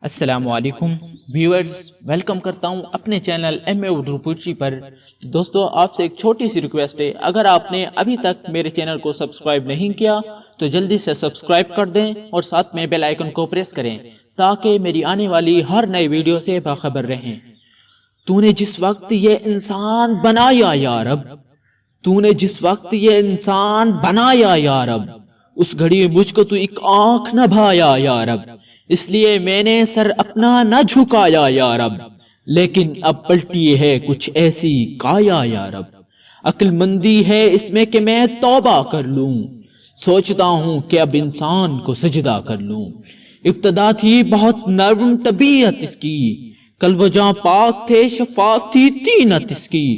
السلام علیکم viewers, welcome کرتا ہوں اپنے چینل ایم اے اردو پوئٹری پر۔ دوستو، آپ سے ایک چھوٹی سی ریکویسٹ ہے، اگر آپ نے ابھی تک میرے چینل کو سبسکرائب نہیں کیا تو جلدی سے سبسکرائب کر دیں اور ساتھ میں بیل آئیکن کو پریس کریں تاکہ میری آنے والی ہر نئی ویڈیو سے باخبر رہیں۔ تو نے جس وقت یہ انسان بنایا یا رب، تو نے جس وقت یہ انسان بنایا یا رب، اس گھڑی مجھ کو تو ایک آنکھ نہ بھایا یا رب، اس لیے میں نے سر اپنا نہ جھکایا یا رب، لیکن اب پلٹی ہے کچھ ایسی کایا یا رب۔ عقل مندی ہے اس میں کہ میں توبہ کر لوں، سوچتا ہوں کہ اب انسان کو سجدہ کر لوں۔ ابتدا تھی بہت نرم طبیعت اس کی، قلب و جاں پاک تھے، شفاف تھی طینت اس کی،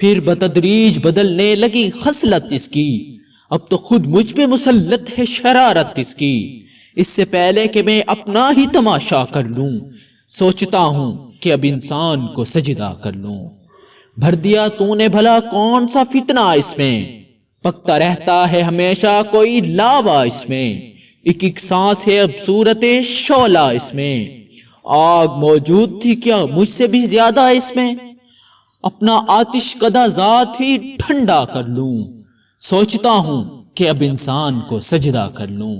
پھر بتدریج بدلنے لگی خصلت اس کی، اب تو خود مجھ پہ مسلط ہے شرارت اس کی۔ اس سے پہلے کہ میں اپنا ہی تماشا کر لوں، سوچتا ہوں کہ اب انسان کو سجدہ کر لوں۔ بھر دیا تو نے بھلا کون سا فتنہ اس میں، پکتا رہتا ہے ہمیشہ کوئی لاوا اس میں، ایک ایک سانس ہے اب صورت شعلہ اس میں، آگ موجود تھی کیا مجھ سے بھی زیادہ اس میں، اپنا آتش کدہ ذات ہی ٹھنڈا کر لوں، سوچتا ہوں کہ اب انسان کو سجدہ کر لوں۔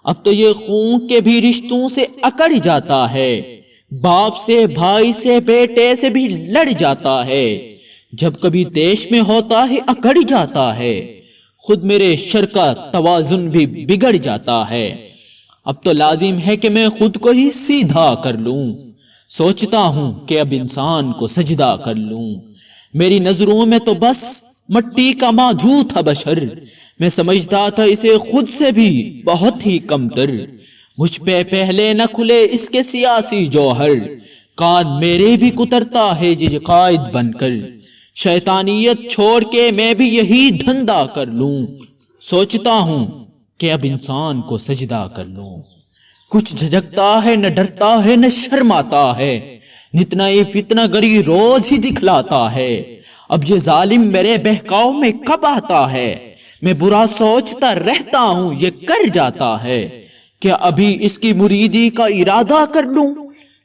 اب تو یہ خون کے بھی رشتوں سے اکڑ جاتا ہے، باپ سے بھائی سے بیٹے سے بھی لڑ جاتا ہے، جب کبھی دیش میں ہوتا ہے اکڑ جاتا ہے، خود میرے شر کا توازن بھی بگڑ جاتا ہے۔ اب تو لازم ہے کہ میں خود کو ہی سیدھا کر لوں، سوچتا ہوں کہ اب انسان کو سجدہ کر لوں۔ میری نظروں میں تو بس مٹی کا مادھو تھا بشر، میں سمجھتا تھا اسے خود سے بھی بہت ہی کمتر، مجھ پہ پہلے نہ کھلے اس کے سیاسی جوہر، کان میرے بھی کترتا ہے جی قائد بن کر، شیطانیت چھوڑ کے میں بھی یہی دھندا کر لوں، سوچتا ہوں کہ اب انسان کو سجدہ کر لوں۔ کچھ جھجکتا ہے نہ ڈرتا ہے نہ شرماتا ہے، نتنا یہ فتنہ گری روز ہی دکھلاتا ہے، اب یہ ظالم میرے بہکاؤ میں کب آتا ہے، میں برا سوچتا رہتا ہوں یہ کر جاتا ہے، کیا ابھی اس کی مریدی کا ارادہ کر لوں،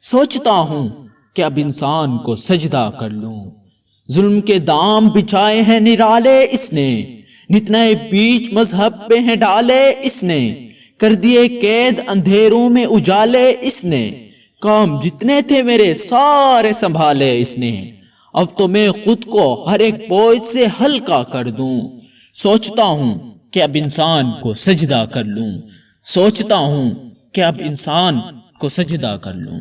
سوچتا ہوں کہ اب انسان کو سجدہ کر لوں۔ ظلم کے دام بچھائے ہیں نرالے اس نے، نتنے بیچ مذہب پہ ہیں ڈالے اس نے، کر دیے قید اندھیروں میں اجالے اس نے، کام جتنے تھے میرے سارے سنبھالے اس نے، اب تو میں خود کو ہر ایک بوجھ سے ہلکا کر دوں، سوچتا ہوں کہ اب انسان کو سجدہ کر لوں، سوچتا ہوں کہ اب انسان کو سجدہ کر لوں۔